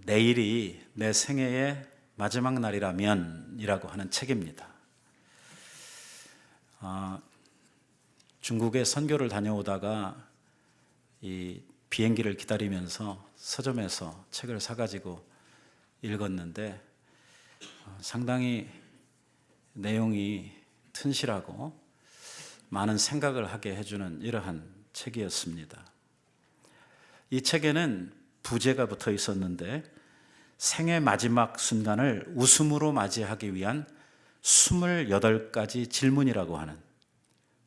내일이 내 생애의 마지막 날이라면 이라고 하는 책입니다. 중국에 선교를 다녀오다가 이 비행기를 기다리면서 서점에서 책을 사가지고 읽었는데 상당히 내용이 튼실하고 많은 생각을 하게 해주는 이러한 책이었습니다. 이 책에는 부제가 붙어 있었는데 생의 마지막 순간을 웃음으로 맞이하기 위한 28가지 질문이라고 하는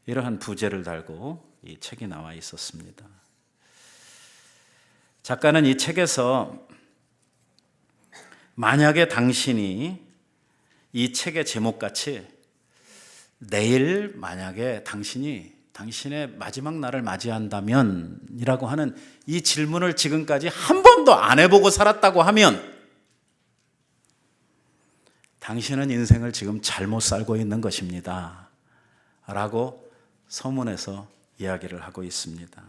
이러한 부제를 달고 이 책이 나와 있었습니다. 작가는 이 책에서 만약에 당신이 이 책의 제목같이 내일 만약에 당신의 마지막 날을 맞이한다면 이라고 하는 이 질문을 지금까지 한 번도 안 해보고 살았다고 하면 당신은 인생을 지금 잘못 살고 있는 것입니다 라고 서문에서 이야기를 하고 있습니다.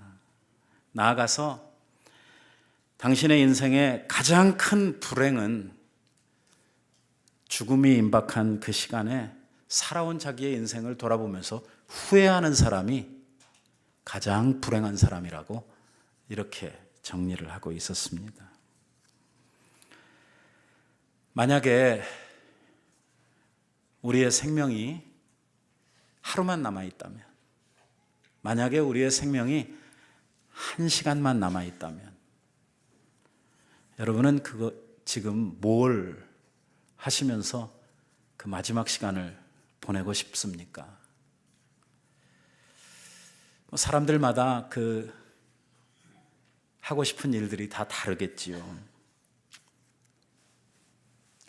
나아가서 당신의 인생의 가장 큰 불행은 죽음이 임박한 그 시간에 살아온 자기의 인생을 돌아보면서 후회하는 사람이 가장 불행한 사람이라고 이렇게 정리를 하고 있었습니다. 만약에 우리의 생명이 하루만 남아있다면, 만약에 우리의 생명이 1시간만 남아있다면, 여러분은 그거 지금 뭘 하시면서 그 마지막 시간을 보내고 싶습니까? 사람들마다 그 하고 싶은 일들이 다 다르겠지요.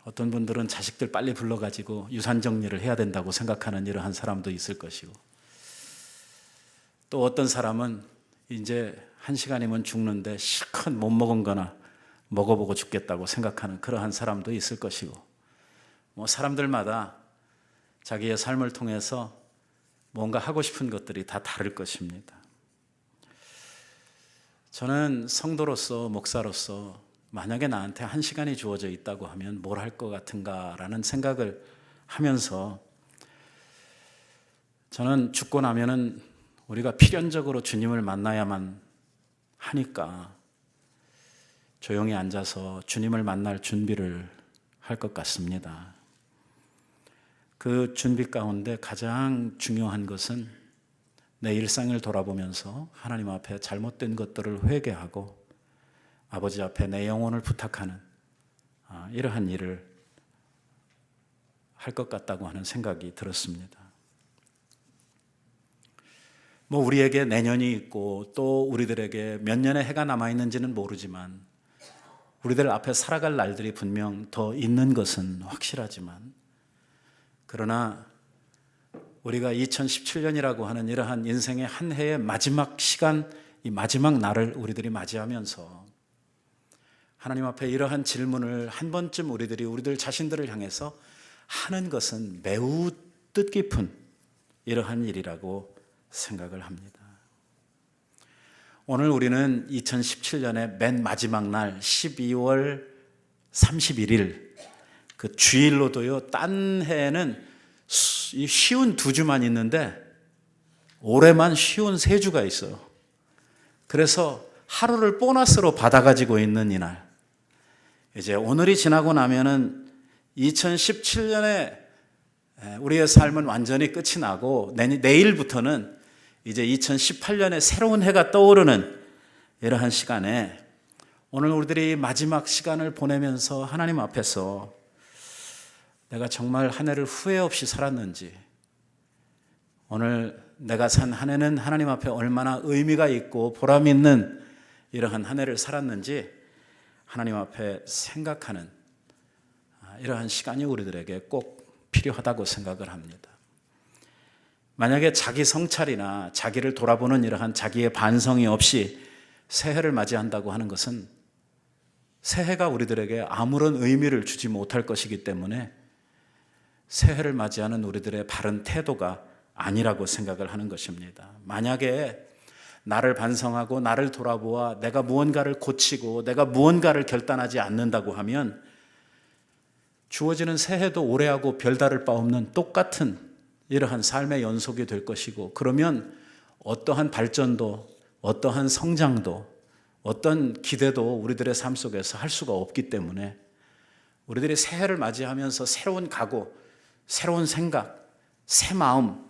어떤 분들은 자식들 빨리 불러가지고 유산 정리를 해야 된다고 생각하는 이러한 사람도 있을 것이고, 또 어떤 사람은 이제 1시간이면 죽는데 실컷 못 먹은 거나 먹어보고 죽겠다고 생각하는 그러한 사람도 있을 것이고, 사람들마다 자기의 삶을 통해서 뭔가 하고 싶은 것들이 다 다를 것입니다. 저는 성도로서, 목사로서 만약에 나한테 1시간이 주어져 있다고 하면 뭘 할 것 같은가 라는 생각을 하면서, 저는 죽고 나면은 우리가 필연적으로 주님을 만나야만 하니까 조용히 앉아서 주님을 만날 준비를 할 것 같습니다. 그 준비 가운데 가장 중요한 것은 내 일상을 돌아보면서 하나님 앞에 잘못된 것들을 회개하고 아버지 앞에 내 영혼을 부탁하는 이러한 일을 할 것 같다고 하는 생각이 들었습니다. 우리에게 내년이 있고 또 우리들에게 몇 년의 해가 남아있는지는 모르지만 우리들 앞에 살아갈 날들이 분명 더 있는 것은 확실하지만, 그러나 우리가 2017년이라고 하는 이러한 인생의 한 해의 마지막 시간, 이 마지막 날을 우리들이 맞이하면서 하나님 앞에 이러한 질문을 한 번쯤 우리들 자신들을 향해서 하는 것은 매우 뜻깊은 이러한 일이라고 생각을 합니다. 오늘 우리는 2017년의 맨 마지막 날 12월 31일 그 주일로도요, 딴 해에는 쉬운 2주만 있는데 올해만 쉬운 3주가 있어요. 그래서 하루를 보너스로 받아가지고 있는 이날, 이제 오늘이 지나고 나면은 2017년에 우리의 삶은 완전히 끝이 나고 내일부터는 이제 2018년에 새로운 해가 떠오르는 이러한 시간에 오늘 우리들이 마지막 시간을 보내면서 하나님 앞에서 내가 정말 한 해를 후회 없이 살았는지, 오늘 내가 산 한 해는 하나님 앞에 얼마나 의미가 있고 보람 있는 이러한 한 해를 살았는지 하나님 앞에 생각하는 이러한 시간이 우리들에게 꼭 필요하다고 생각을 합니다. 만약에 자기 성찰이나 자기를 돌아보는 이러한 자기의 반성이 없이 새해를 맞이한다고 하는 것은 새해가 우리들에게 아무런 의미를 주지 못할 것이기 때문에 새해를 맞이하는 우리들의 바른 태도가 아니라고 생각을 하는 것입니다. 만약에 나를 반성하고 나를 돌아보아 내가 무언가를 고치고 내가 무언가를 결단하지 않는다고 하면 주어지는 새해도 올해하고 별다를 바 없는 똑같은 이러한 삶의 연속이 될 것이고, 그러면 어떠한 발전도 어떠한 성장도 어떤 기대도 우리들의 삶 속에서 할 수가 없기 때문에 우리들이 새해를 맞이하면서 새로운 각오, 새로운 생각, 새 마음,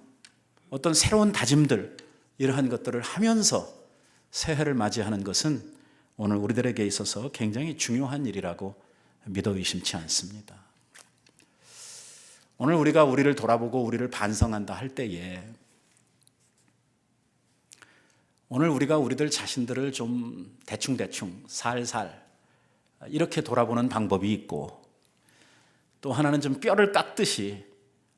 어떤 새로운 다짐들, 이러한 것들을 하면서 새해를 맞이하는 것은 오늘 우리들에게 있어서 굉장히 중요한 일이라고 믿어 의심치 않습니다. 오늘 우리가 우리를 돌아보고 우리를 반성한다 할 때에 오늘 우리가 우리들 자신들을 좀 대충대충 살살 이렇게 돌아보는 방법이 있고, 또 하나는 좀 뼈를 깎듯이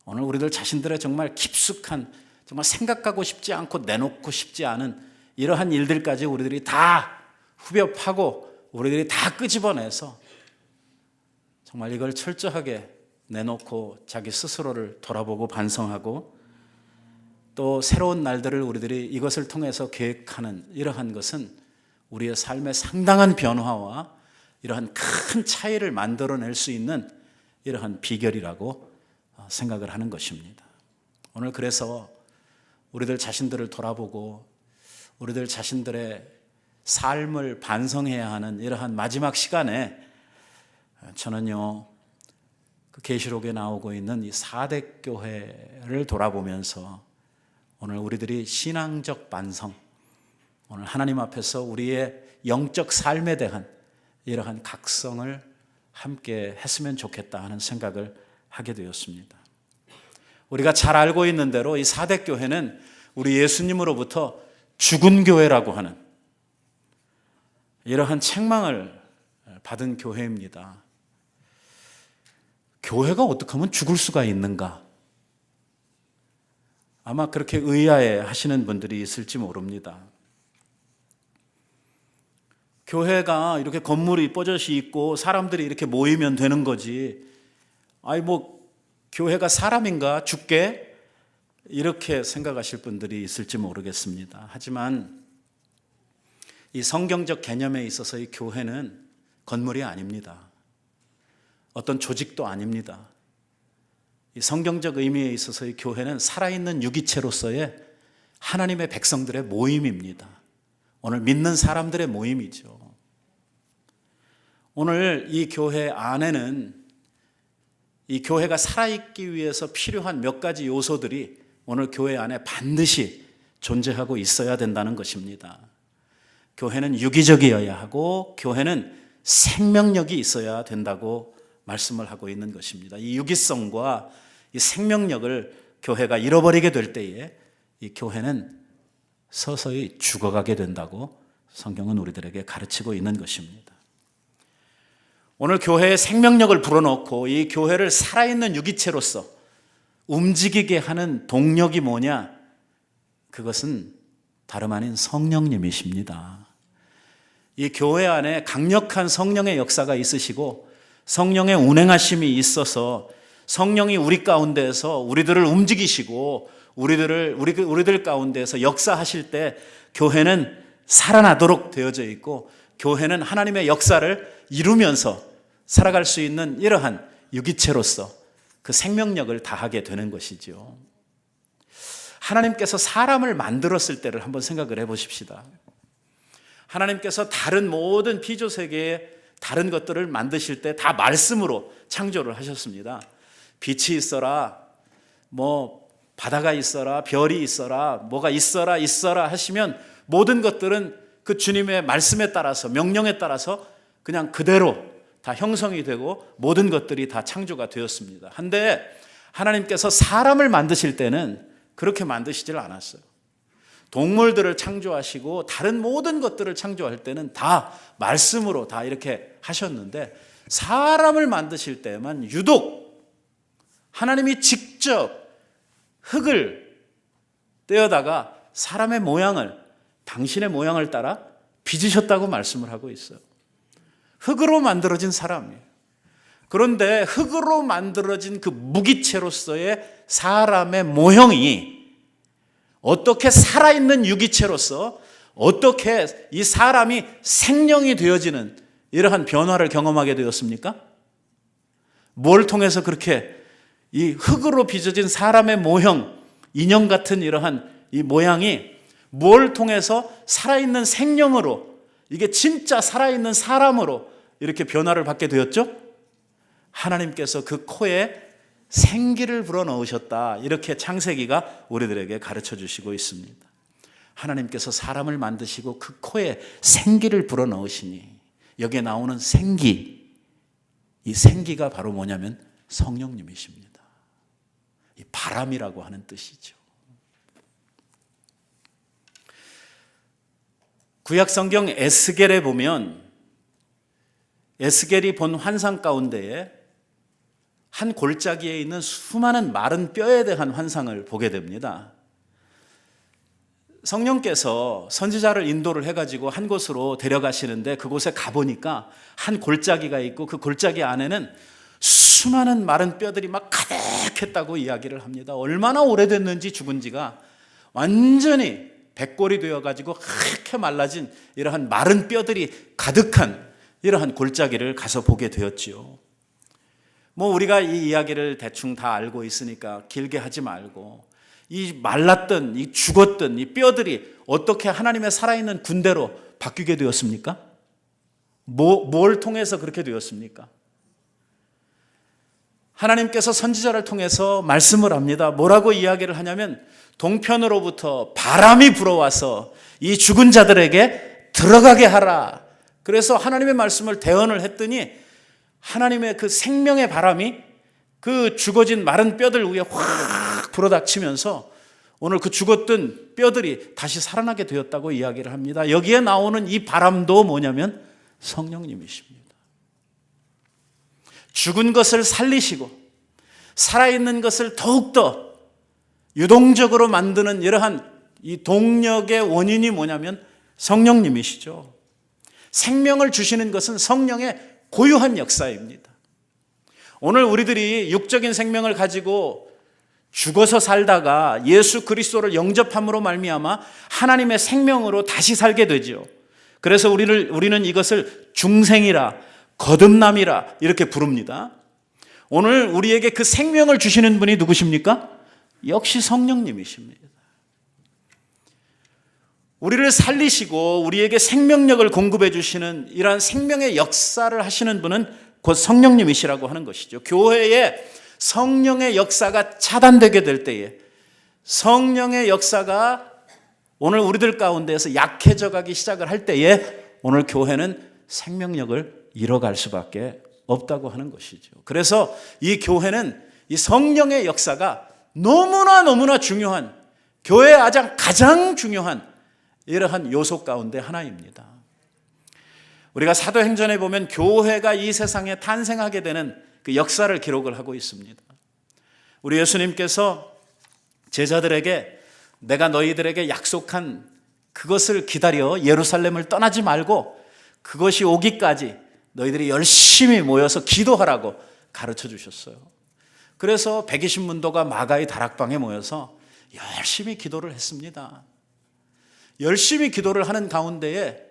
오늘 우리들 자신들의 정말 깊숙한, 정말 생각하고 싶지 않고 내놓고 싶지 않은 이러한 일들까지 우리들이 다 후벼 파고 우리들이 다 끄집어내서 정말 이걸 철저하게 내놓고 자기 스스로를 돌아보고 반성하고 또 새로운 날들을 우리들이 이것을 통해서 계획하는 이러한 것은 우리의 삶의 상당한 변화와 이러한 큰 차이를 만들어낼 수 있는 이러한 비결이라고 생각을 하는 것입니다. 오늘 그래서 우리들 자신들을 돌아보고 우리들 자신들의 삶을 반성해야 하는 이러한 마지막 시간에 저는요, 그 계시록에 나오고 있는 이 4대 교회를 돌아보면서 오늘 우리들이 신앙적 반성, 오늘 하나님 앞에서 우리의 영적 삶에 대한 이러한 각성을 함께 했으면 좋겠다 하는 생각을 하게 되었습니다. 우리가 잘 알고 있는 대로 이 4대 교회는 우리 예수님으로부터 죽은 교회라고 하는 이러한 책망을 받은 교회입니다. 교회가 어떻게 하면 죽을 수가 있는가? 아마 그렇게 의아해 하시는 분들이 있을지 모릅니다. 교회가 이렇게 건물이 뻐젓이 있고 사람들이 이렇게 모이면 되는 거지, 교회가 사람인가 죽게? 이렇게 생각하실 분들이 있을지 모르겠습니다. 하지만 이 성경적 개념에 있어서 이 교회는 건물이 아닙니다. 어떤 조직도 아닙니다. 이 성경적 의미에 있어서 이 교회는 살아있는 유기체로서의 하나님의 백성들의 모임입니다. 오늘 믿는 사람들의 모임이죠. 오늘 이 교회 안에는 이 교회가 살아있기 위해서 필요한 몇 가지 요소들이 오늘 교회 안에 반드시 존재하고 있어야 된다는 것입니다. 교회는 유기적이어야 하고 교회는 생명력이 있어야 된다고 말씀을 하고 있는 것입니다. 이 유기성과 이 생명력을 교회가 잃어버리게 될 때에 이 교회는 서서히 죽어가게 된다고 성경은 우리들에게 가르치고 있는 것입니다. 오늘 교회의 생명력을 불어넣고 이 교회를 살아있는 유기체로서 움직이게 하는 동력이 뭐냐? 그것은 다름 아닌 성령님이십니다. 이 교회 안에 강력한 성령의 역사가 있으시고 성령의 운행하심이 있어서 성령이 우리 가운데에서 우리들을 움직이시고 우리들 가운데에서 역사하실 때 교회는 살아나도록 되어져 있고 교회는 하나님의 역사를 이루면서 살아갈 수 있는 이러한 유기체로서 그 생명력을 다하게 되는 것이죠. 하나님께서 사람을 만들었을 때를 한번 생각을 해보십시다. 하나님께서 다른 모든 피조세계의 다른 것들을 만드실 때 다 말씀으로 창조를 하셨습니다. 빛이 있어라, 바다가 있어라, 별이 있어라, 뭐가 있어라 하시면 모든 것들은 그 주님의 말씀에 따라서, 명령에 따라서 그냥 그대로 다 형성이 되고 모든 것들이 다 창조가 되었습니다. 한데 하나님께서 사람을 만드실 때는 그렇게 만드시질 않았어요. 동물들을 창조하시고 다른 모든 것들을 창조할 때는 다 말씀으로 다 이렇게 하셨는데 사람을 만드실 때만 유독 하나님이 직접 흙을 떼어다가 사람의 모양을, 당신의 모양을 따라 빚으셨다고 말씀을 하고 있어요. 흙으로 만들어진 사람이에요. 그런데 흙으로 만들어진 그 무기체로서의 사람의 모형이 어떻게 살아있는 유기체로서 어떻게 이 사람이 생명이 되어지는 이러한 변화를 경험하게 되었습니까? 뭘 통해서 그렇게 이 흙으로 빚어진 사람의 모형, 인형 같은 이러한 이 모양이 뭘 통해서 살아있는 생명으로, 이게 진짜 살아있는 사람으로 이렇게 변화를 받게 되었죠? 하나님께서 그 코에 생기를 불어넣으셨다. 이렇게 창세기가 우리들에게 가르쳐 주시고 있습니다. 하나님께서 사람을 만드시고 그 코에 생기를 불어넣으시니 여기에 나오는 생기, 이 생기가 바로 뭐냐면 성령님이십니다. 이 바람이라고 하는 뜻이죠. 구약 성경 에스겔에 보면 에스겔이 본 환상 가운데에 한 골짜기에 있는 수많은 마른 뼈에 대한 환상을 보게 됩니다. 성령께서 선지자를 인도를 해가지고 한 곳으로 데려가시는데 그곳에 가보니까 한 골짜기가 있고 그 골짜기 안에는 수많은 마른 뼈들이 막 가득했다고 이야기를 합니다. 얼마나 오래됐는지 죽은 지가 완전히 백골이 되어가지고 하얗게 말라진 이러한 마른 뼈들이 가득한 이러한 골짜기를 가서 보게 되었지요. 뭐 우리가 이 이야기를 대충 다 알고 있으니까 길게 하지 말고, 이 말랐던, 이 죽었던 이 뼈들이 어떻게 하나님의 살아있는 군대로 바뀌게 되었습니까? 뭘 통해서 그렇게 되었습니까? 하나님께서 선지자를 통해서 말씀을 합니다. 뭐라고 이야기를 하냐면 동편으로부터 바람이 불어와서 이 죽은 자들에게 들어가게 하라. 그래서 하나님의 말씀을 대언을 했더니 하나님의 그 생명의 바람이 그 죽어진 마른 뼈들 위에 확 불어닥치면서 오늘 그 죽었던 뼈들이 다시 살아나게 되었다고 이야기를 합니다. 여기에 나오는 이 바람도 뭐냐면 성령님이십니다. 죽은 것을 살리시고 살아있는 것을 더욱더 유동적으로 만드는 이러한 이 동력의 원인이 뭐냐면 성령님이시죠. 생명을 주시는 것은 성령의 고유한 역사입니다. 오늘 우리들이 육적인 생명을 가지고 죽어서 살다가 예수 그리스도를 영접함으로 말미암아 하나님의 생명으로 다시 살게 되죠. 그래서 우리는 이것을 중생이라 거듭남이라 이렇게 부릅니다. 오늘 우리에게 그 생명을 주시는 분이 누구십니까? 역시 성령님이십니다. 우리를 살리시고 우리에게 생명력을 공급해 주시는 이러한 생명의 역사를 하시는 분은 곧 성령님이시라고 하는 것이죠. 교회에 성령의 역사가 차단되게 될 때에, 성령의 역사가 오늘 우리들 가운데에서 약해져 가기 시작을 할 때에 오늘 교회는 생명력을 잃어갈 수밖에 없다고 하는 것이죠. 그래서 이 교회는 이 성령의 역사가 너무나 중요한, 교회의 가장 중요한 이러한 요소 가운데 하나입니다. 우리가 사도행전에 보면 교회가 이 세상에 탄생하게 되는 그 역사를 기록을 하고 있습니다. 우리 예수님께서 제자들에게 내가 너희들에게 약속한 그것을 기다려 예루살렘을 떠나지 말고 그것이 오기까지 너희들이 열심히 모여서 기도하라고 가르쳐 주셨어요. 그래서 120문도가 마가의 다락방에 모여서 열심히 기도를 했습니다. 열심히 기도를 하는 가운데에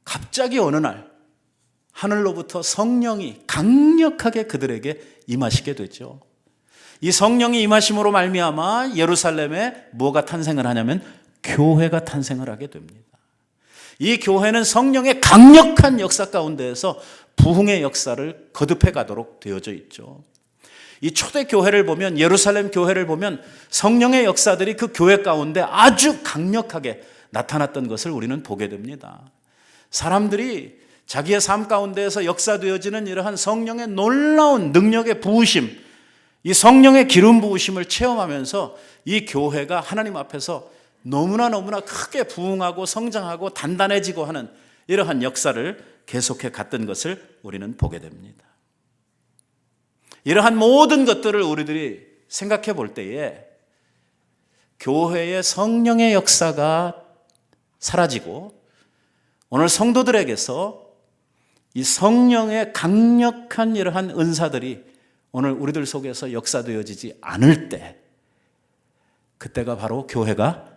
갑자기 어느 날 하늘로부터 성령이 강력하게 그들에게 임하시게 되죠. 이 성령이 임하심으로 말미암아 예루살렘에 뭐가 탄생을 하냐면 교회가 탄생을 하게 됩니다. 이 교회는 성령의 강력한 역사 가운데에서 부흥의 역사를 거듭해 가도록 되어져 있죠. 이 초대 교회를 보면, 예루살렘 교회를 보면 성령의 역사들이 그 교회 가운데 아주 강력하게 나타났던 것을 우리는 보게 됩니다. 사람들이 자기의 삶 가운데에서 역사되어지는 이러한 성령의 놀라운 능력의 부으심, 이 성령의 기름 부으심을 체험하면서 이 교회가 하나님 앞에서 너무나 크게 부흥하고 성장하고 단단해지고 하는 이러한 역사를 계속해 갔던 것을 우리는 보게 됩니다. 이러한 모든 것들을 우리들이 생각해 볼 때에 교회의 성령의 역사가 사라지고 오늘 성도들에게서 이 성령의 강력한 이러한 은사들이 오늘 우리들 속에서 역사되어지지 않을 때, 그때가 바로 교회가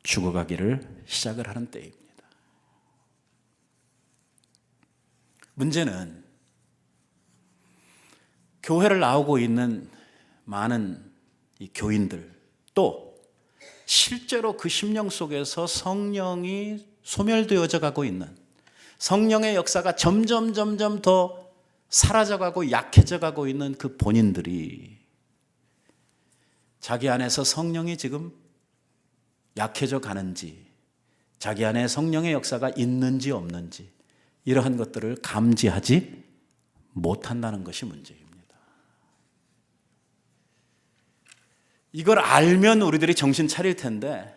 죽어가기를 시작을 하는 때입니다. 문제는 교회를 나오고 있는 많은 이 교인들, 또 실제로 그 심령 속에서 성령이 소멸되어져 가고 있는, 성령의 역사가 점점 더 사라져가고 약해져 가고 있는 그 본인들이 자기 안에서 성령이 지금 약해져 가는지, 자기 안에 성령의 역사가 있는지 없는지, 이러한 것들을 감지하지 못한다는 것이 문제입니다. 이걸 알면 우리들이 정신 차릴 텐데,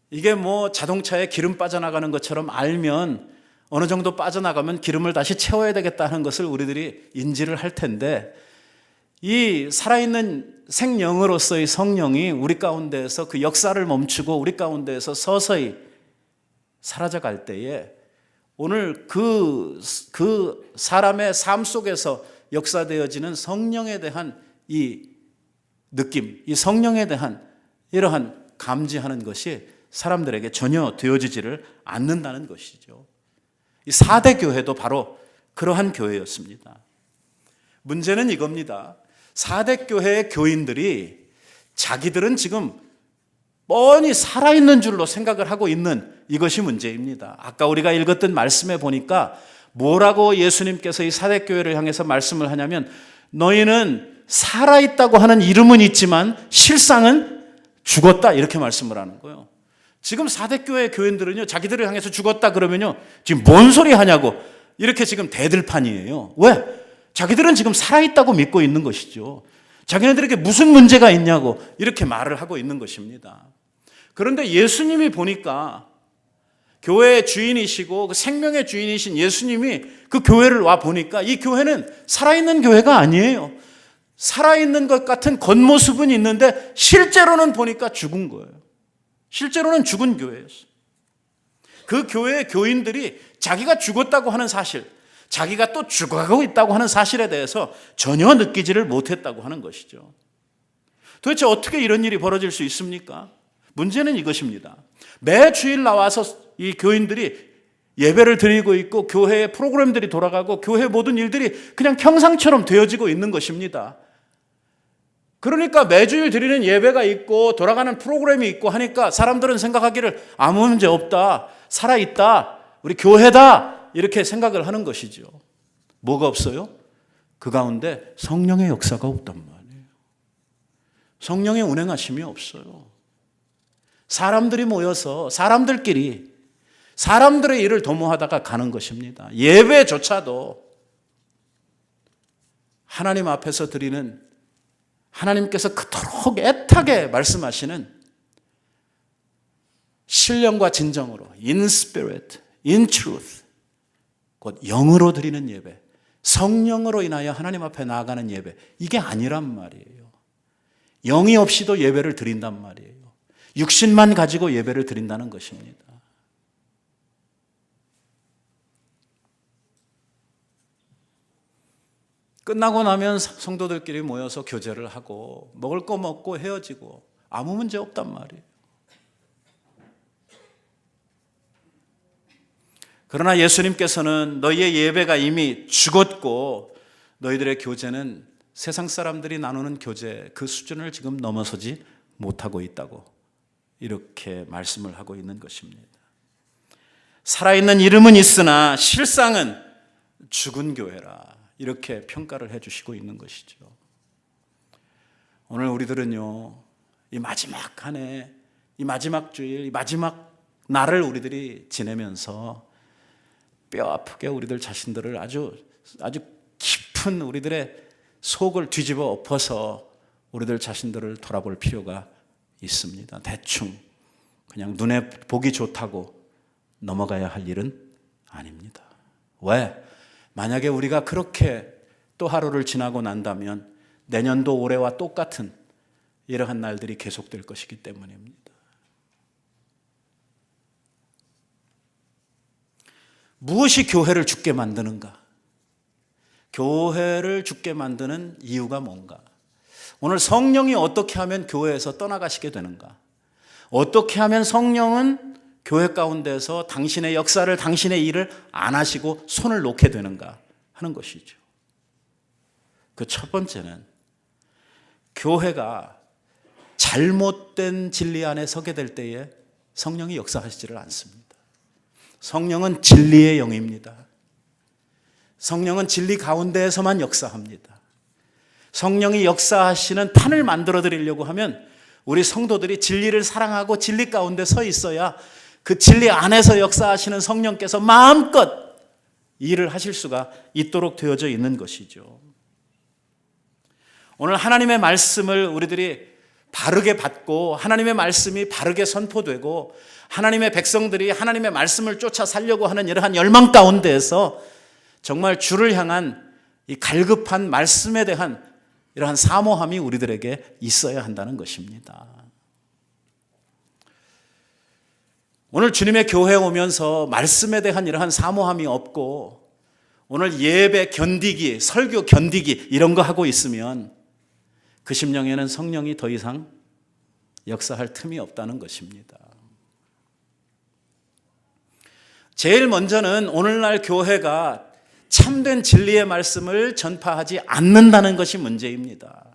이게 뭐 자동차에 기름 빠져나가는 것처럼 알면 어느 정도 빠져나가면 기름을 다시 채워야 되겠다는 것을 우리들이 인지를 할 텐데, 이 살아있는 생명으로서의 성령이 우리 가운데에서 그 역사를 멈추고 우리 가운데에서 서서히 사라져갈 때에 오늘 그 사람의 삶 속에서 역사되어지는 성령에 대한 이 느낌, 이 성령에 대한 이러한 감지하는 것이 사람들에게 전혀 되어지지를 않는다는 것이죠. 이 4대 교회도 바로 그러한 교회였습니다. 문제는 이겁니다. 4대 교회의 교인들이 자기들은 지금 뻔히 살아있는 줄로 생각을 하고 있는 이것이 문제입니다. 아까 우리가 읽었던 말씀에 보니까 뭐라고 예수님께서 이 4대 교회를 향해서 말씀을 하냐면, 너희는 살아있다고 하는 이름은 있지만 실상은 죽었다, 이렇게 말씀을 하는 거예요. 지금 4대 교회 교인들은요, 자기들을 향해서 죽었다 그러면요, 지금 뭔 소리 하냐고 이렇게 지금 대들판이에요. 왜? 자기들은 지금 살아있다고 믿고 있는 것이죠. 자기네들에게 무슨 문제가 있냐고 이렇게 말을 하고 있는 것입니다. 그런데 예수님이 보니까, 교회의 주인이시고 그 생명의 주인이신 예수님이 그 교회를 와 보니까 이 교회는 살아있는 교회가 아니에요. 살아있는 것 같은 겉모습은 있는데 실제로는 보니까 죽은 거예요. 실제로는 죽은 교회였어요. 그 교회의 교인들이 자기가 죽었다고 하는 사실, 자기가 또 죽어가고 있다고 하는 사실에 대해서 전혀 느끼지를 못했다고 하는 것이죠. 도대체 어떻게 이런 일이 벌어질 수 있습니까? 문제는 이것입니다. 매 주일 나와서 이 교인들이 예배를 드리고 있고 교회의 프로그램들이 돌아가고 교회 모든 일들이 그냥 평상처럼 되어지고 있는 것입니다. 그러니까 매주일 드리는 예배가 있고 돌아가는 프로그램이 있고 하니까 사람들은 생각하기를 아무 문제 없다, 살아있다, 우리 교회다, 이렇게 생각을 하는 것이죠. 뭐가 없어요? 그 가운데 성령의 역사가 없단 말이에요. 성령의 운행하심이 없어요. 사람들이 모여서 사람들끼리 사람들의 일을 도모하다가 가는 것입니다. 예배조차도 하나님 앞에서 드리는, 하나님께서 그토록 애타게 말씀하시는 신령과 진정으로, in spirit, in truth, 곧 영으로 드리는 예배, 성령으로 인하여 하나님 앞에 나아가는 예배, 이게 아니란 말이에요. 영이 없이도 예배를 드린단 말이에요. 육신만 가지고 예배를 드린다는 것입니다. 끝나고 나면 성도들끼리 모여서 교제를 하고 먹을 거 먹고 헤어지고 아무 문제 없단 말이에요. 그러나 예수님께서는 너희의 예배가 이미 죽었고 너희들의 교제는 세상 사람들이 나누는 교제 그 수준을 지금 넘어서지 못하고 있다고 이렇게 말씀을 하고 있는 것입니다. 살아있는 이름은 있으나 실상은 죽은 교회라, 이렇게 평가를 해주시고 있는 것이죠. 오늘 우리들은요, 이 마지막 한 해, 이 마지막 주일, 이 마지막 날을 우리들이 지내면서 뼈 아프게 우리들 자신들을 아주 깊은 우리들의 속을 뒤집어 엎어서 우리들 자신들을 돌아볼 필요가 있습니다. 대충 그냥 눈에 보기 좋다고 넘어가야 할 일은 아닙니다. 왜? 만약에 우리가 그렇게 또 하루를 지나고 난다면 내년도 올해와 똑같은 이러한 날들이 계속될 것이기 때문입니다. 무엇이 교회를 죽게 만드는가? 교회를 죽게 만드는 이유가 뭔가? 오늘 성령이 어떻게 하면 교회에서 떠나가시게 되는가? 어떻게 하면 성령은 교회 가운데서 당신의 역사를, 당신의 일을 안 하시고 손을 놓게 되는가 하는 것이죠. 그 첫 번째는 교회가 잘못된 진리 안에 서게 될 때에 성령이 역사하시지를 않습니다. 성령은 진리의 영입니다. 성령은 진리 가운데에서만 역사합니다. 성령이 역사하시는 판을 만들어 드리려고 하면 우리 성도들이 진리를 사랑하고 진리 가운데 서 있어야 그 진리 안에서 역사하시는 성령께서 마음껏 일을 하실 수가 있도록 되어져 있는 것이죠. 오늘 하나님의 말씀을 우리들이 바르게 받고 하나님의 말씀이 바르게 선포되고 하나님의 백성들이 하나님의 말씀을 쫓아 살려고 하는 이러한 열망 가운데에서 정말 주를 향한 이 갈급한 말씀에 대한 이러한 사모함이 우리들에게 있어야 한다는 것입니다. 오늘 주님의 교회에 오면서 말씀에 대한 이러한 사모함이 없고 오늘 예배 견디기, 설교 견디기 이런 거 하고 있으면 그 심령에는 성령이 더 이상 역사할 틈이 없다는 것입니다. 제일 먼저는 오늘날 교회가 참된 진리의 말씀을 전파하지 않는다는 것이 문제입니다.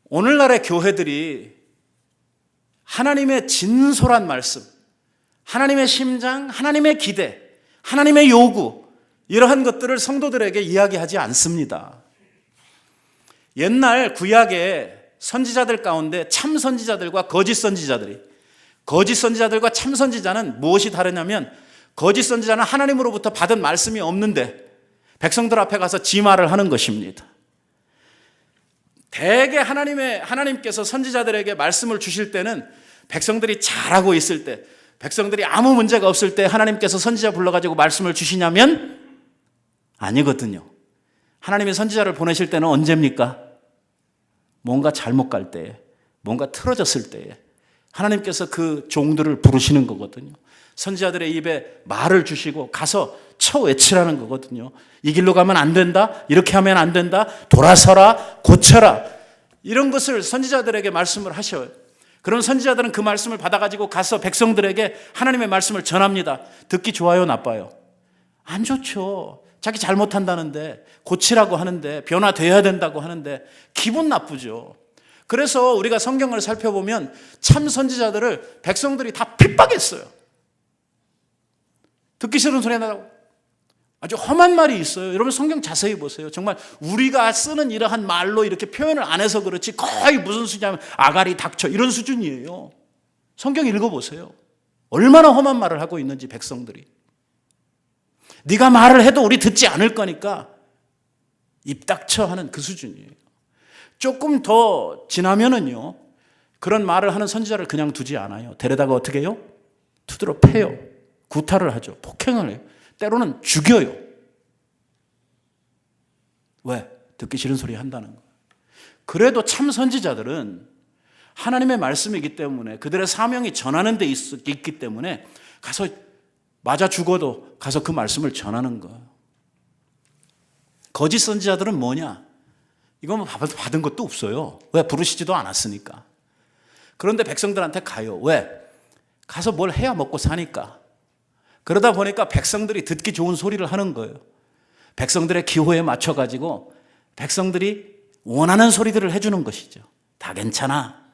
오늘날의 교회들이 하나님의 진솔한 말씀, 하나님의 심장, 하나님의 기대, 하나님의 요구 이러한 것들을 성도들에게 이야기하지 않습니다. 옛날 구약의 선지자들 가운데 참 선지자들과 거짓 선지자들이, 거짓 선지자들과 참 선지자는 무엇이 다르냐면 거짓 선지자는 하나님으로부터 받은 말씀이 없는데 백성들 앞에 가서 지 말을 하는 것입니다. 대개 하나님께서 선지자들에게 말씀을 주실 때는 백성들이 잘하고 있을 때, 백성들이 아무 문제가 없을 때 하나님께서 선지자 불러가지고 말씀을 주시냐면 아니거든요. 하나님이 선지자를 보내실 때는 언제입니까? 뭔가 잘못 갈 때에, 뭔가 틀어졌을 때에 하나님께서 그 종들을 부르시는 거거든요. 선지자들의 입에 말을 주시고 가서 쳐외치라는 거거든요. 이 길로 가면 안 된다, 이렇게 하면 안 된다, 돌아서라, 고쳐라, 이런 것을 선지자들에게 말씀을 하셔요. 그런 선지자들은 그 말씀을 받아가지고 가서 백성들에게 하나님의 말씀을 전합니다. 듣기 좋아요, 나빠요? 안 좋죠. 자기 잘못한다는데, 고치라고 하는데, 변화돼야 된다고 하는데 기분 나쁘죠. 그래서 우리가 성경을 살펴보면 참 선지자들을 백성들이 다 핍박했어요. 듣기 싫은 소리 나다고 아주 험한 말이 있어요. 여러분 성경 자세히 보세요. 정말 우리가 쓰는 이러한 말로 이렇게 표현을 안 해서 그렇지 거의 무슨 수냐면 아가리 닥쳐 이런 수준이에요. 성경 읽어보세요. 얼마나 험한 말을 하고 있는지 백성들이. 네가 말을 해도 우리 듣지 않을 거니까 입 닥쳐 하는 그 수준이에요. 조금 더 지나면은요, 그런 말을 하는 선지자를 그냥 두지 않아요. 데려다가 어떻게 해요? 투드러 패요. 구타를 하죠. 폭행을 해요. 때로는 죽여요. 왜? 듣기 싫은 소리 한다는 거예요. 그래도 참 선지자들은 하나님의 말씀이기 때문에 그들의 사명이 전하는 데 있기 때문에 가서 맞아 죽어도 가서 그 말씀을 전하는 거예요. 거짓 선지자들은 뭐냐? 이거 뭐 받은 것도 없어요. 왜? 부르시지도 않았으니까. 그런데 백성들한테 가요. 왜? 가서 뭘 해야 먹고 사니까. 그러다 보니까 백성들이 듣기 좋은 소리를 하는 거예요. 백성들의 기호에 맞춰가지고 백성들이 원하는 소리들을 해주는 것이죠. 다 괜찮아.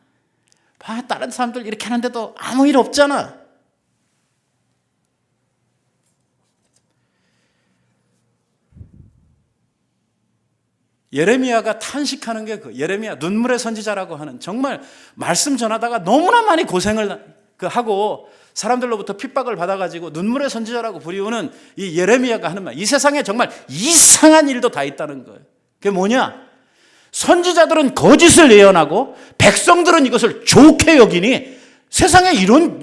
봐, 다른 사람들 이렇게 하는데도 아무 일 없잖아. 예레미야가 탄식하는 게 예레미야 눈물의 선지자라고 하는, 정말 말씀 전하다가 너무나 많이 고생을 하고 사람들로부터 핍박을 받아가지고 눈물의 선지자라고 부리우는 이 예레미야가 하는 말, 이 세상에 정말 이상한 일도 다 있다는 거예요. 그게 뭐냐? 선지자들은 거짓을 예언하고 백성들은 이것을 좋게 여기니 세상에 이런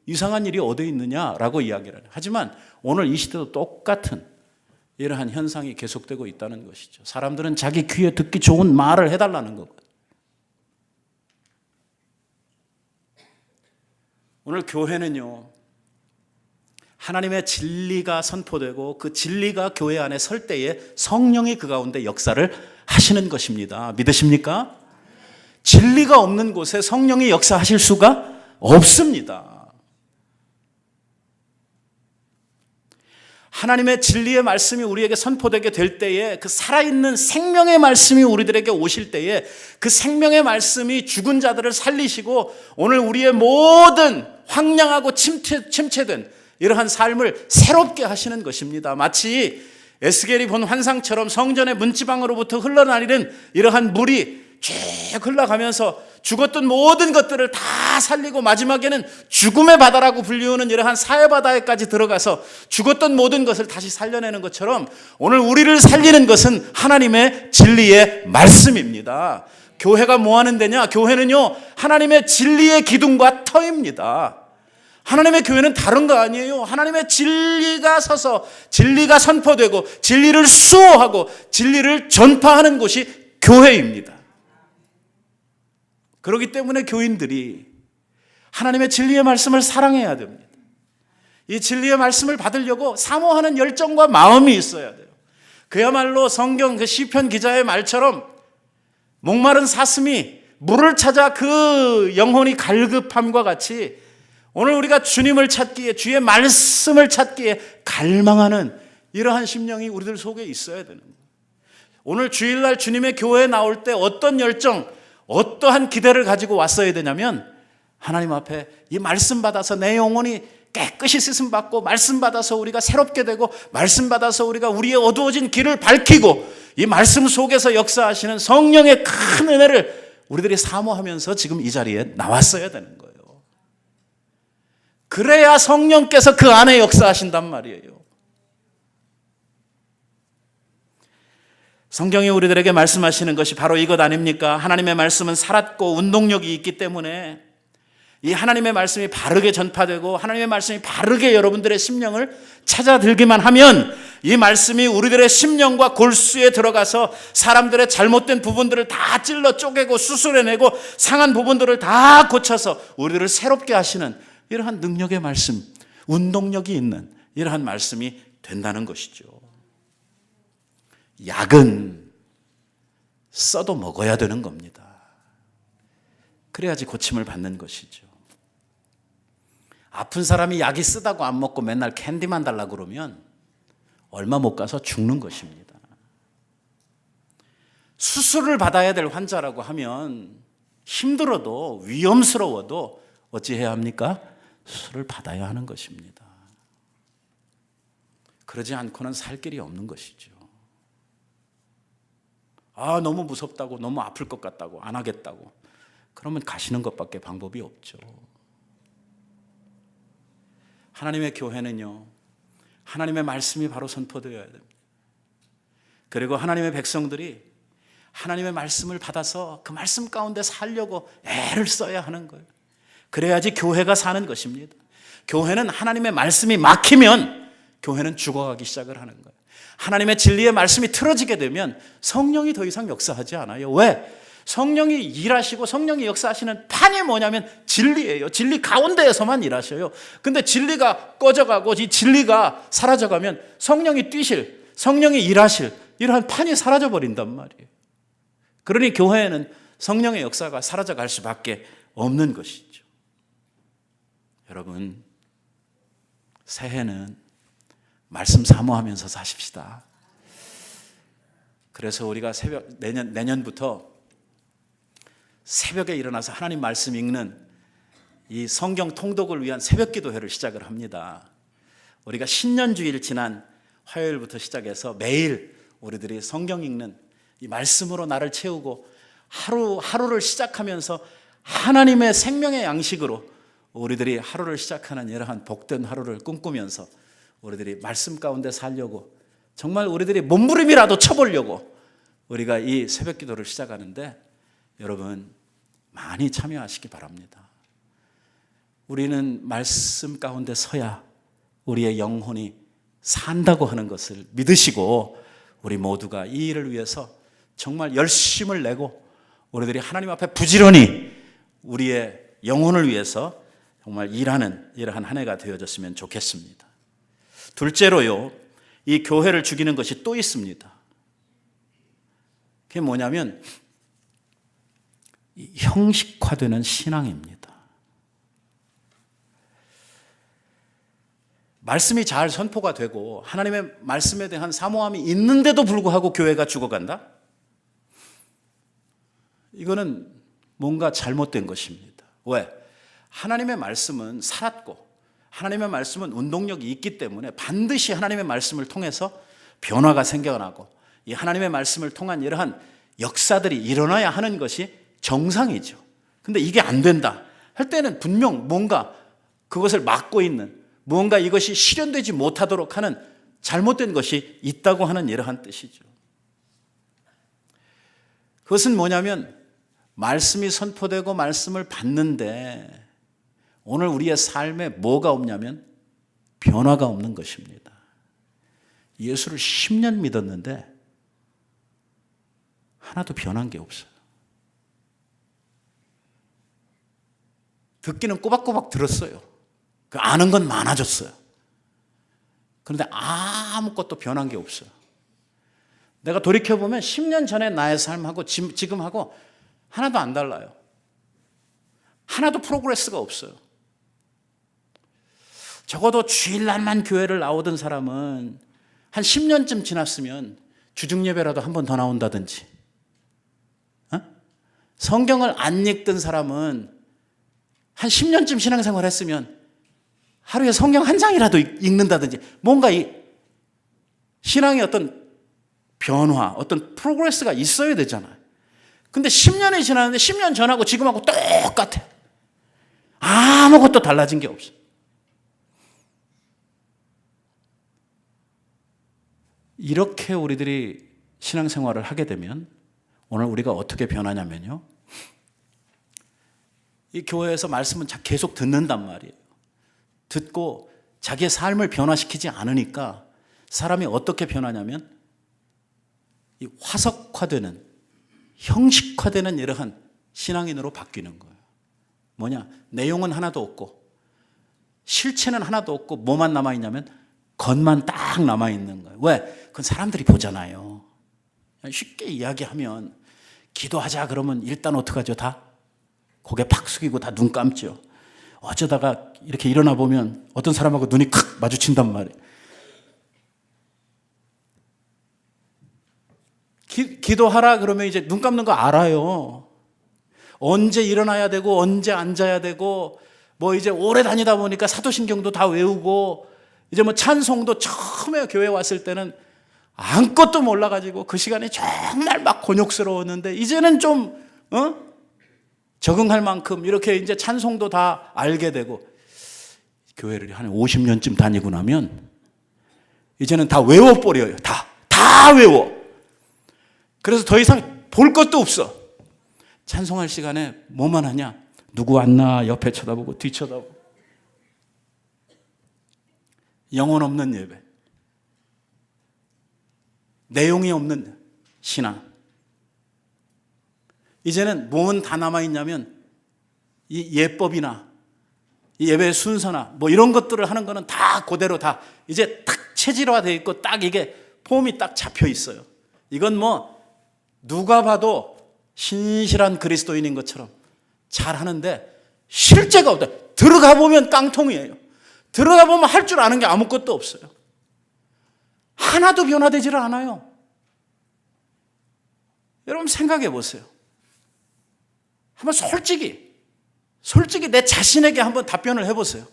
이상한 일이 어디 있느냐라고 이야기를 해요. 하지만 오늘 이 시대도 똑같은 이러한 현상이 계속되고 있다는 것이죠. 사람들은 자기 귀에 듣기 좋은 말을 해달라는 거거든요. 오늘 교회는요, 하나님의 진리가 선포되고 그 진리가 교회 안에 설 때에 성령이 그 가운데 역사를 하시는 것입니다. 믿으십니까? 진리가 없는 곳에 성령이 역사하실 수가 없습니다. 하나님의 진리의 말씀이 우리에게 선포되게 될 때에 그 살아있는 생명의 말씀이 우리들에게 오실 때에 그 생명의 말씀이 죽은 자들을 살리시고 오늘 우리의 모든 황량하고 침체된 이러한 삶을 새롭게 하시는 것입니다. 마치 에스겔이 본 환상처럼 성전의 문지방으로부터 흘러나리는 이러한 물이 쭉 흘러가면서 죽었던 모든 것들을 다 살리고 마지막에는 죽음의 바다라고 불리우는 이러한 사해바다에까지 들어가서 죽었던 모든 것을 다시 살려내는 것처럼 오늘 우리를 살리는 것은 하나님의 진리의 말씀입니다. 교회가 뭐 하는 데냐? 교회는요, 하나님의 진리의 기둥과 터입니다. 하나님의 교회는 다른 거 아니에요. 하나님의 진리가 서서 진리가 선포되고 진리를 수호하고 진리를 전파하는 곳이 교회입니다. 그렇기 때문에 교인들이 하나님의 진리의 말씀을 사랑해야 됩니다. 이 진리의 말씀을 받으려고 사모하는 열정과 마음이 있어야 돼요. 그야말로 성경 그 시편 기자의 말처럼 목마른 사슴이 물을 찾아 그 영혼이 갈급함과 같이 오늘 우리가 주님을 찾기에 주의 말씀을 찾기에 갈망하는 이러한 심령이 우리들 속에 있어야 되는 거예요. 오늘 주일날 주님의 교회에 나올 때 어떤 열정, 어떠한 기대를 가지고 왔어야 되냐면 하나님 앞에 이 말씀 받아서 내 영혼이 깨끗이 씻음 받고 말씀 받아서 우리가 새롭게 되고 말씀 받아서 우리가 우리의 어두워진 길을 밝히고 이 말씀 속에서 역사하시는 성령의 큰 은혜를 우리들이 사모하면서 지금 이 자리에 나왔어야 되는 거예요. 그래야 성령께서 그 안에 역사하신단 말이에요. 성경이 우리들에게 말씀하시는 것이 바로 이것 아닙니까? 하나님의 말씀은 살았고 운동력이 있기 때문에 이 하나님의 말씀이 바르게 전파되고 하나님의 말씀이 바르게 여러분들의 심령을 찾아들기만 하면 이 말씀이 우리들의 심령과 골수에 들어가서 사람들의 잘못된 부분들을 다 찔러 쪼개고 수술해내고 상한 부분들을 다 고쳐서 우리들을 새롭게 하시는 이러한 능력의 말씀, 운동력이 있는 이러한 말씀이 된다는 것이죠. 약은 써도 먹어야 되는 겁니다. 그래야지 고침을 받는 것이죠. 아픈 사람이 약이 쓰다고 안 먹고 맨날 캔디만 달라고 그러면 얼마 못 가서 죽는 것입니다. 수술을 받아야 될 환자라고 하면 힘들어도 위험스러워도 어찌해야 합니까? 수술을 받아야 하는 것입니다. 그러지 않고는 살 길이 없는 것이죠. 너무 무섭다고, 너무 아플 것 같다고, 안 하겠다고. 그러면 가시는 것밖에 방법이 없죠. 하나님의 교회는요, 하나님의 말씀이 바로 선포되어야 됩니다. 그리고 하나님의 백성들이 하나님의 말씀을 받아서 그 말씀 가운데 살려고 애를 써야 하는 거예요. 그래야지 교회가 사는 것입니다. 교회는 하나님의 말씀이 막히면 교회는 죽어가기 시작을 하는 거예요. 하나님의 진리의 말씀이 틀어지게 되면 성령이 더 이상 역사하지 않아요. 왜? 성령이 일하시고 성령이 역사하시는 판이 뭐냐면 진리예요. 진리 가운데에서만 일하셔요. 근데 진리가 꺼져가고 이 진리가 사라져가면 성령이 뛰실, 성령이 일하실 이러한 판이 사라져버린단 말이에요. 그러니 교회에는 성령의 역사가 사라져갈 수밖에 없는 것이죠. 여러분, 새해는 말씀 사모하면서 사십시다. 그래서 우리가 내년부터 새벽에 일어나서 하나님 말씀 읽는 이 성경 통독을 위한 새벽 기도회를 시작을 합니다. 우리가 신년주일 지난 화요일부터 시작해서 매일 우리들이 성경 읽는 이 말씀으로 나를 채우고 하루를 시작하면서 하나님의 생명의 양식으로 우리들이 하루를 시작하는 이러한 복된 하루를 꿈꾸면서 우리들이 말씀 가운데 살려고 정말 우리들이 몸부림이라도 쳐보려고 우리가 이 새벽 기도를 시작하는데 여러분 많이 참여하시기 바랍니다. 우리는 말씀 가운데 서야 우리의 영혼이 산다고 하는 것을 믿으시고 우리 모두가 이 일을 위해서 정말 열심을 내고 우리들이 하나님 앞에 부지런히 우리의 영혼을 위해서 정말 일하는 이러한 한 해가 되어졌으면 좋겠습니다. 둘째로요, 이 교회를 죽이는 것이 또 있습니다. 그게 뭐냐면 형식화되는 신앙입니다. 말씀이 잘 선포가 되고 하나님의 말씀에 대한 사모함이 있는데도 불구하고 교회가 죽어간다? 이거는 뭔가 잘못된 것입니다. 왜? 하나님의 말씀은 살았고 하나님의 말씀은 운동력이 있기 때문에 반드시 하나님의 말씀을 통해서 변화가 생겨나고 이 하나님의 말씀을 통한 이러한 역사들이 일어나야 하는 것이 정상이죠. 근데 이게 안 된다 할 때는 분명 뭔가 그것을 막고 있는 무언가 이것이 실현되지 못하도록 하는 잘못된 것이 있다고 하는 이러한 뜻이죠. 그것은 뭐냐면 말씀이 선포되고 말씀을 받는데 오늘 우리의 삶에 뭐가 없냐면 변화가 없는 것입니다. 예수를 10년 믿었는데 하나도 변한 게 없어요. 듣기는 꼬박꼬박 들었어요. 아는 건 많아졌어요. 그런데 아무것도 변한 게 없어요. 내가 돌이켜보면 10년 전에 나의 삶하고 지금하고 하나도 안 달라요. 하나도 프로그레스가 없어요. 적어도 주일날만 교회를 나오던 사람은 한 10년쯤 지났으면 주중예배라도 한 번 더 나온다든지, 성경을 안 읽던 사람은 한 10년쯤 신앙생활 했으면 하루에 성경 한 장이라도 읽는다든지 뭔가 이 신앙의 어떤 변화, 어떤 프로그레스가 있어야 되잖아요. 근데 10년이 지났는데 10년 전하고 지금하고 똑같아. 아무것도 달라진 게 없어. 이렇게 우리들이 신앙생활을 하게 되면 오늘 우리가 어떻게 변하냐면요. 이 교회에서 말씀은 계속 듣는단 말이에요. 듣고 자기의 삶을 변화시키지 않으니까 사람이 어떻게 변하냐면 이 화석화되는 형식화되는 이러한 신앙인으로 바뀌는 거예요. 뭐냐? 내용은 하나도 없고 실체는 하나도 없고 뭐만 남아있냐면 겉만 딱 남아있는 거예요. 왜? 그건 사람들이 보잖아요. 쉽게 이야기하면 기도하자 그러면 일단 어떡하죠? 다 고개 팍 숙이고 다 눈 감죠. 어쩌다가 이렇게 일어나 보면 어떤 사람하고 눈이 칵 마주친단 말이에요. 기도하라 그러면 이제 눈 감는 거 알아요. 언제 일어나야 되고 언제 앉아야 되고 뭐 이제 오래 다니다 보니까 사도신경도 다 외우고 이제 뭐 찬송도 처음에 교회 왔을 때는 아무것도 몰라가지고 그 시간에 정말 막 곤욕스러웠는데 이제는 좀 적응할 만큼 이렇게 이제 찬송도 다 알게 되고 교회를 한 50년쯤 다니고 나면 이제는 다 외워버려요. 다 외워. 그래서 더 이상 볼 것도 없어. 찬송할 시간에 뭐만 하냐? 누구 왔나 옆에 쳐다보고 뒤 쳐다보고. 영혼 없는 예배. 내용이 없는 신앙. 이제는 뭐는 다 남아있냐면 이 예법이나 이 예배의 순서나 뭐 이런 것들을 하는 거는 다 그대로 다 이제 딱 체질화되어 있고 딱 이게 폼이 딱 잡혀 있어요. 이건 뭐 누가 봐도 신실한 그리스도인인 것처럼 잘 하는데 실제가 없다. 들어가 보면 깡통이에요. 들어가 보면 할 줄 아는 게 아무것도 없어요. 하나도 변화되지를 않아요. 여러분 생각해 보세요. 한번 솔직히 내 자신에게 한번 답변을 해보세요.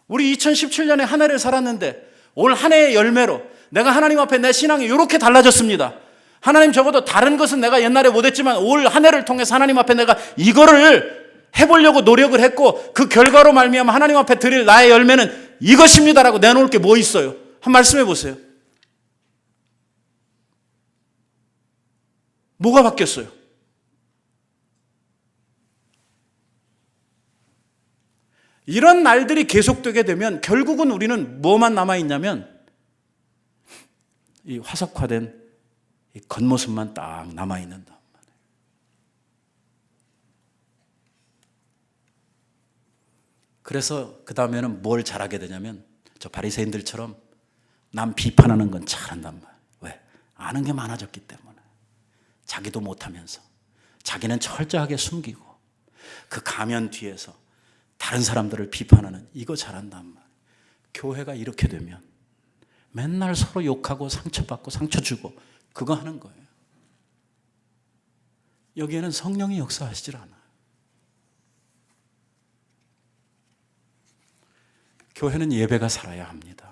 우리 2017년에 한 해를 살았는데 올 한 해의 열매로 내가 하나님 앞에 내 신앙이 이렇게 달라졌습니다. 하나님 적어도 다른 것은 내가 옛날에 못했지만 올 한 해를 통해서 하나님 앞에 내가 이거를 해보려고 노력을 했고 그 결과로 말미암아 하나님 앞에 드릴 나의 열매는 이것입니다라고 내놓을 게 뭐 있어요? 한 말씀해 보세요. 뭐가 바뀌었어요? 이런 날들이 계속되게 되면 결국은 우리는 뭐만 남아있냐면 이 화석화된 이 겉모습만 딱 남아있는다. 그래서 그 다음에는 뭘 잘하게 되냐면 저 바리새인들처럼 남 비판하는 건 잘한단 말이에요. 왜? 아는 게 많아졌기 때문에. 자기도 못하면서 자기는 철저하게 숨기고 그 가면 뒤에서 다른 사람들을 비판하는, 이거 잘한단 말이에요. 교회가 이렇게 되면 맨날 서로 욕하고 상처받고 상처 주고 그거 하는 거예요. 여기에는 성령이 역사하시질 않아요. 교회는 예배가 살아야 합니다.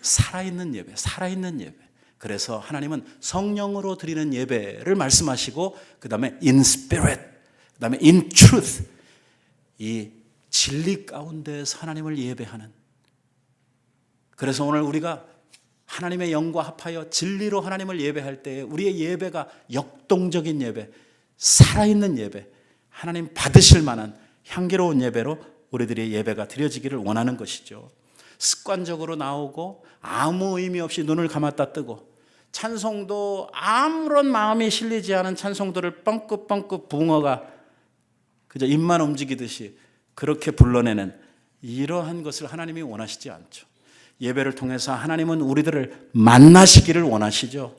살아있는 예배, 살아있는 예배. 그래서 하나님은 성령으로 드리는 예배를 말씀하시고 그 다음에 in spirit, 그 다음에 in truth, 이 진리 가운데서 하나님을 예배하는. 그래서 오늘 우리가 하나님의 영과 합하여 진리로 하나님을 예배할 때에 우리의 예배가 역동적인 예배, 살아있는 예배, 하나님 받으실 만한 향기로운 예배로 우리들의 예배가 드려지기를 원하는 것이죠. 습관적으로 나오고 아무 의미 없이 눈을 감았다 뜨고 찬송도 아무런 마음이 실리지 않은 찬송들을 뻥긋뻥긋 붕어가 그저 입만 움직이듯이 그렇게 불러내는 이러한 것을 하나님이 원하시지 않죠. 예배를 통해서 하나님은 우리들을 만나시기를 원하시죠.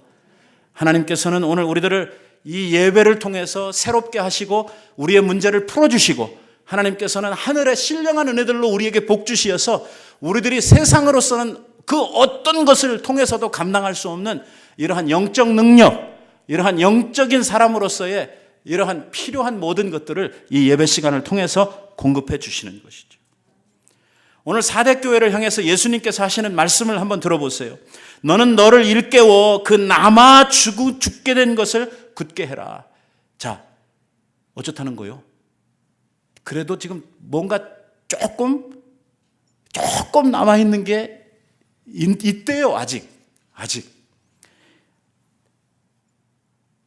하나님께서는 오늘 우리들을 이 예배를 통해서 새롭게 하시고 우리의 문제를 풀어주시고 하나님께서는 하늘의 신령한 은혜들로 우리에게 복 주시어서 우리들이 세상으로서는 그 어떤 것을 통해서도 감당할 수 없는 이러한 영적 능력, 이러한 영적인 사람으로서의 이러한 필요한 모든 것들을 이 예배 시간을 통해서 공급해 주시는 것이죠. 오늘 4대 교회를 향해서 예수님께서 하시는 말씀을 한번 들어보세요. 너는 너를 일깨워 그 남아 죽게 된 것을 굳게 해라. 자, 어쩌다는 거요? 그래도 지금 뭔가 조금 남아있는 게 있대요. 아직.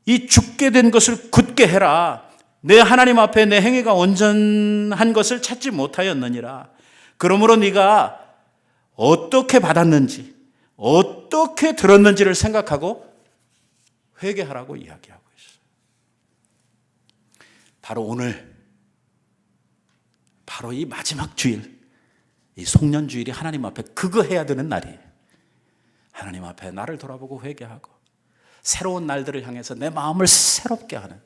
이 죽게 된 것을 굳게 해라. 내 하나님 앞에 내 행위가 온전한 것을 찾지 못하였느니라. 그러므로 네가 어떻게 받았는지, 어떻게 들었는지를 생각하고 회개하라고 이야기하고 있어요. 바로 오늘, 바로 이 마지막 주일, 이 송년주일이 하나님 앞에 그거 해야 되는 날이에요. 하나님 앞에 나를 돌아보고 회개하고 새로운 날들을 향해서 내 마음을 새롭게 하는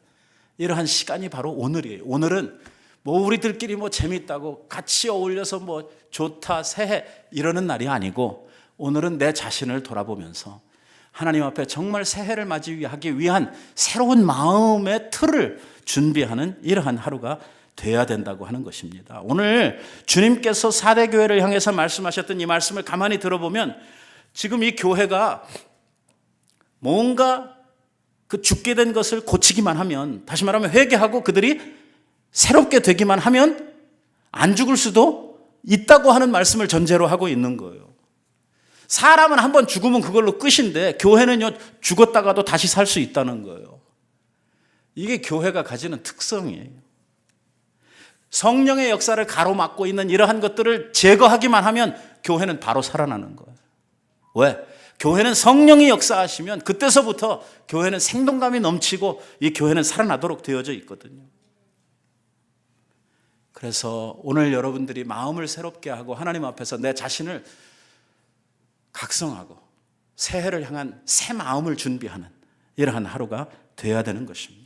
이러한 시간이 바로 오늘이에요. 오늘은 뭐 우리들끼리 뭐 재밌다고 같이 어울려서 뭐 좋다, 새해 이러는 날이 아니고 오늘은 내 자신을 돌아보면서 하나님 앞에 정말 새해를 맞이하기 위한 새로운 마음의 틀을 준비하는 이러한 하루가 돼야 된다고 하는 것입니다. 오늘 주님께서 4대 교회를 향해서 말씀하셨던 이 말씀을 가만히 들어보면 지금 이 교회가 뭔가 그 죽게 된 것을 고치기만 하면, 다시 말하면 회개하고 그들이 새롭게 되기만 하면 안 죽을 수도 있다고 하는 말씀을 전제로 하고 있는 거예요. 사람은 한번 죽으면 그걸로 끝인데 교회는요, 죽었다가도 다시 살 수 있다는 거예요. 이게 교회가 가지는 특성이에요. 성령의 역사를 가로막고 있는 이러한 것들을 제거하기만 하면 교회는 바로 살아나는 거예요. 왜? 교회는 성령이 역사하시면 그때서부터 교회는 생동감이 넘치고 이 교회는 살아나도록 되어져 있거든요. 그래서 오늘 여러분들이 마음을 새롭게 하고 하나님 앞에서 내 자신을 각성하고 새해를 향한 새 마음을 준비하는 이러한 하루가 되어야 되는 것입니다.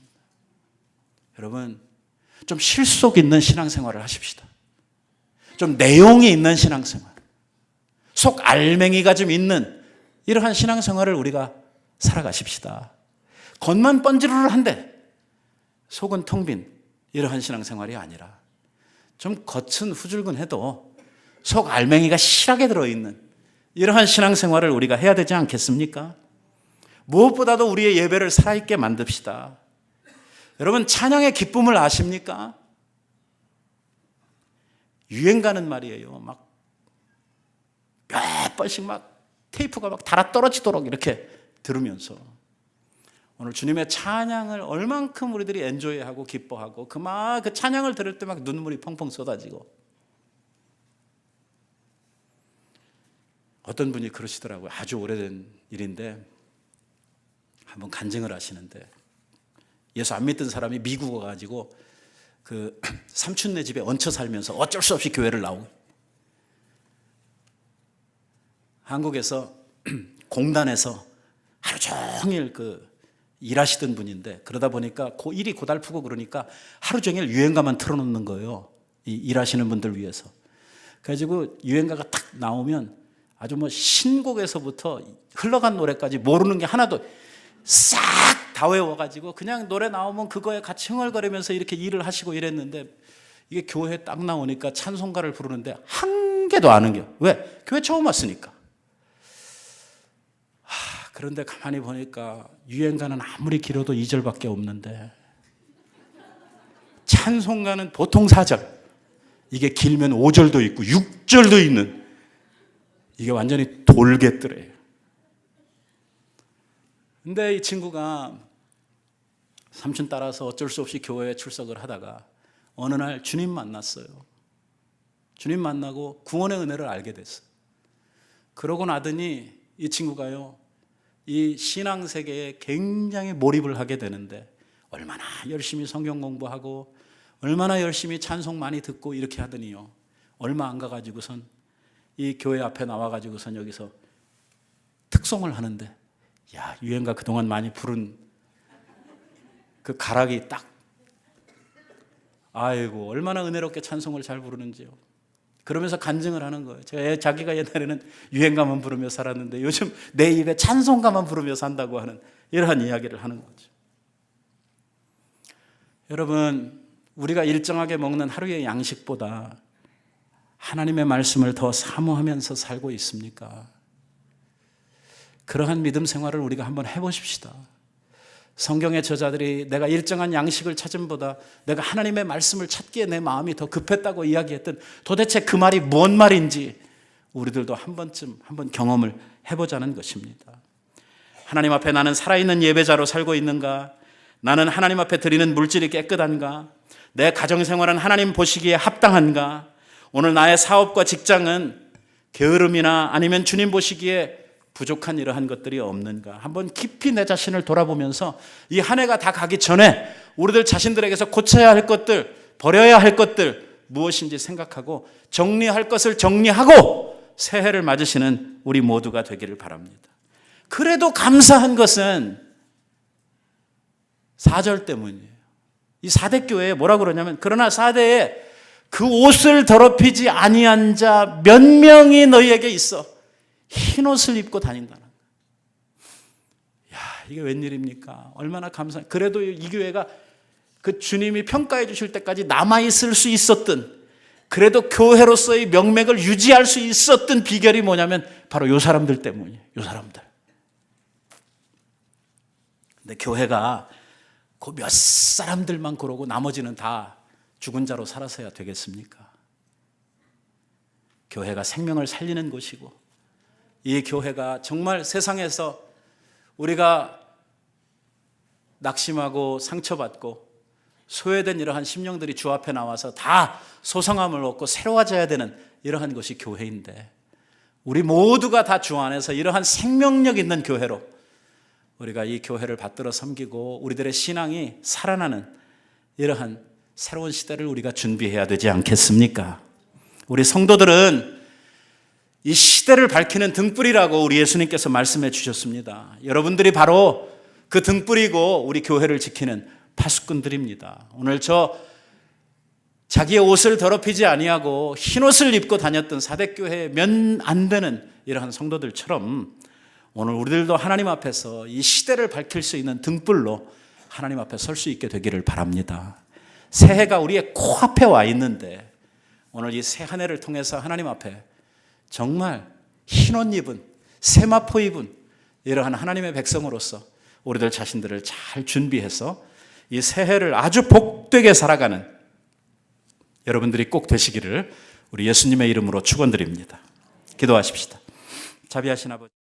여러분, 좀 실속 있는 신앙생활을 하십시다. 좀 내용이 있는 신앙생활, 속 알맹이가 좀 있는 이러한 신앙생활을 우리가 살아가십시다. 겉만 번지르르한데 속은 텅 빈 이러한 신앙생활이 아니라 좀 겉은 후줄근해도 속 알맹이가 실하게 들어있는 이러한 신앙생활을 우리가 해야 되지 않겠습니까? 무엇보다도 우리의 예배를 살아있게 만듭시다. 여러분, 찬양의 기쁨을 아십니까? 유행 가는 말이에요. 막 몇 번씩 막 테이프가 막 달아 떨어지도록 이렇게 들으면서 오늘 주님의 찬양을 얼만큼 우리들이 엔조이하고 기뻐하고 그 찬양을 들을 때 막 눈물이 펑펑 쏟아지고, 어떤 분이 그러시더라고요. 아주 오래된 일인데 한번 간증을 하시는데, 예수 안 믿던 사람이 미국 와가지고 그 삼촌네 집에 얹혀 살면서 어쩔 수 없이 교회를 나오고, 한국에서 공단에서 하루 종일 그 일하시던 분인데 그러다 보니까 일이 고달프고 그러니까 하루 종일 유행가만 틀어놓는 거예요. 이 일하시는 분들 위해서. 그래가지고 유행가가 딱 나오면 아주 뭐 신곡에서부터 흘러간 노래까지 모르는 게 하나도 싹 다 외워가지고 그냥 노래 나오면 그거에 같이 흥얼거리면서 이렇게 일을 하시고 이랬는데 이게 교회에 딱 나오니까 찬송가를 부르는데 한 개도 안 한겨. 왜? 교회 처음 왔으니까. 그런데 가만히 보니까 유행가는 아무리 길어도 2절밖에 없는데 찬송가는 보통 4절, 이게 길면 5절도 있고 6절도 있는, 이게 완전히 돌개뜨래요. 근데 이 친구가 삼촌 따라서 어쩔 수 없이 교회에 출석을 하다가 어느 날 주님 만났어요. 주님 만나고 구원의 은혜를 알게 됐어요. 그러고 나더니 이 친구가요, 이 신앙 세계에 굉장히 몰입을 하게 되는데 얼마나 열심히 성경 공부하고 얼마나 열심히 찬송 많이 듣고 이렇게 하더니요, 얼마 안 가가지고선 이 교회 앞에 나와가지고선 여기서 특송을 하는데, 야, 유행가 그동안 많이 부른 그 가락이 딱, 아이고 얼마나 은혜롭게 찬송을 잘 부르는지요. 그러면서 간증을 하는 거예요. 자기가 옛날에는 유행가만 부르며 살았는데 요즘 내 입에 찬송가만 부르며 산다고 하는 이러한 이야기를 하는 거죠. 여러분, 우리가 일정하게 먹는 하루의 양식보다 하나님의 말씀을 더 사모하면서 살고 있습니까? 그러한 믿음 생활을 우리가 한번 해보십시다. 성경의 저자들이 내가 일정한 양식을 찾음보다 내가 하나님의 말씀을 찾기에 내 마음이 더 급했다고 이야기했던, 도대체 그 말이 뭔 말인지 우리들도 한 번쯤 한번 경험을 해보자는 것입니다. 하나님 앞에 나는 살아있는 예배자로 살고 있는가? 나는 하나님 앞에 드리는 물질이 깨끗한가? 내 가정생활은 하나님 보시기에 합당한가? 오늘 나의 사업과 직장은 게으름이나 아니면 주님 보시기에 부족한 이러한 것들이 없는가? 한번 깊이 내 자신을 돌아보면서 이 한 해가 다 가기 전에 우리들 자신들에게서 고쳐야 할 것들, 버려야 할 것들 무엇인지 생각하고 정리할 것을 정리하고 새해를 맞으시는 우리 모두가 되기를 바랍니다. 그래도 감사한 것은 4절 때문이에요. 이 4대 교회에 뭐라고 그러냐면, 그러나 4대에 그 옷을 더럽히지 아니한 자 몇 명이 너희에게 있어 흰 옷을 입고 다닌다는 거예요. 야, 이게 웬일입니까? 얼마나 감사. 그래도 이 교회가 그 주님이 평가해 주실 때까지 남아있을 수 있었던, 그래도 교회로서의 명맥을 유지할 수 있었던 비결이 뭐냐면 바로 이 사람들 때문이에요. 이 사람들. 근데 교회가 그 몇 사람들만 그러고 나머지는 다 죽은 자로 살아서야 되겠습니까? 교회가 생명을 살리는 곳이고, 이 교회가 정말 세상에서 우리가 낙심하고 상처받고 소외된 이러한 심령들이 주 앞에 나와서 다 소성함을 얻고 새로워져야 되는 이러한 것이 교회인데, 우리 모두가 다 주 안에서 이러한 생명력 있는 교회로 우리가 이 교회를 받들어 섬기고 우리들의 신앙이 살아나는 이러한 새로운 시대를 우리가 준비해야 되지 않겠습니까? 우리 성도들은 이 시대를 밝히는 등불이라고 우리 예수님께서 말씀해 주셨습니다. 여러분들이 바로 그 등불이고 우리 교회를 지키는 파수꾼들입니다. 오늘 자기의 옷을 더럽히지 아니하고 흰 옷을 입고 다녔던 사대교회에 몇 안 되는 이러한 성도들처럼 오늘 우리들도 하나님 앞에서 이 시대를 밝힐 수 있는 등불로 하나님 앞에 설 수 있게 되기를 바랍니다. 새해가 우리의 코앞에 와 있는데 오늘 이 새 한 해를 통해서 하나님 앞에 정말 흰옷 입은, 세마포 입은 이러한 하나님의 백성으로서 우리들 자신들을 잘 준비해서 이 새해를 아주 복되게 살아가는 여러분들이 꼭 되시기를 우리 예수님의 이름으로 축원드립니다. 기도하십시다. 자비하신 아버지.